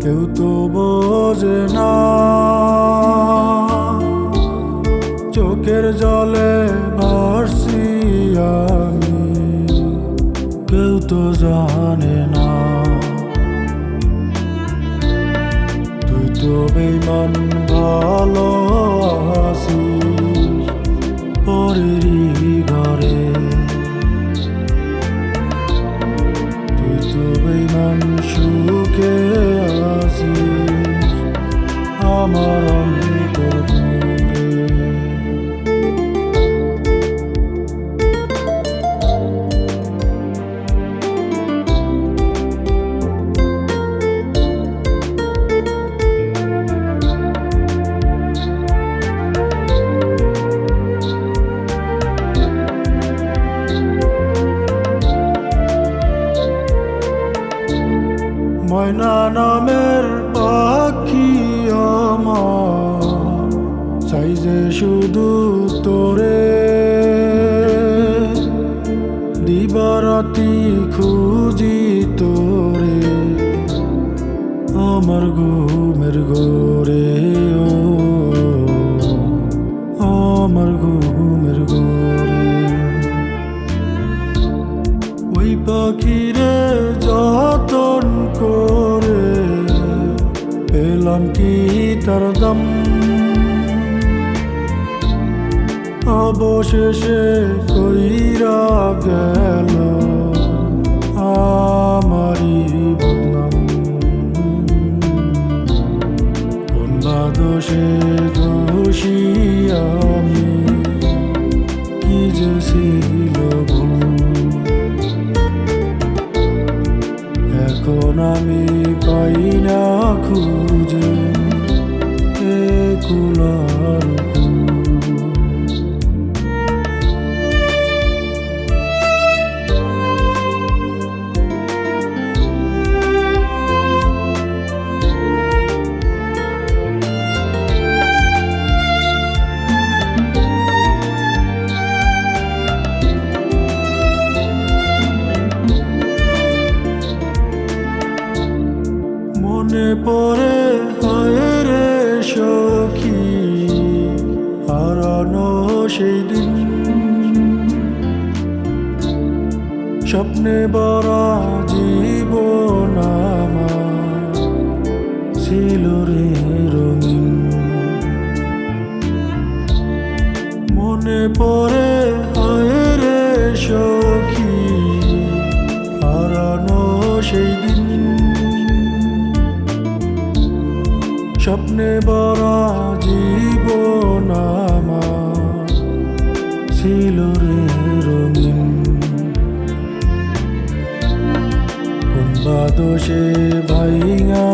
কেউ তো বোঝে না, চোখের জলে ভাসছি আমি, কেউ তো জানে না। তুই তো বেঈমান ভালো আছিস পরেরই ঘরে, তুই তো বেঈমান সুখে আছিস আমার অন্তর ঘুরে। ময়না নামের পাখি আমার চাই যে শুধু তোরে, দিবারাতি খুঁজি তোরে আমার ঘুমের ঘোরে, ও আমার ঘুমের ঘোরে। ওই পাখিরে যতন করে পেলাম কি তার দাম, অবশেষে কইরা গেল আমারই বদনাম। কোন বা দোষে দোষী আমি, কি যে ছিল ভুল, এখন আমি পাই না খুঁজে এ কুলার কুল। মনে পড়ে হায় রে সখী হারানো সেই দিন, স্বপ্নে ভরা জীবন আমার ছিল রে রঙিন। মনে পড়ে হায় রে সখী হারানো সেই দিন, স্বপ্নে ভরা জীবন আমার ছিল রে রঙিন। কোন বা দোষে ভাইঙা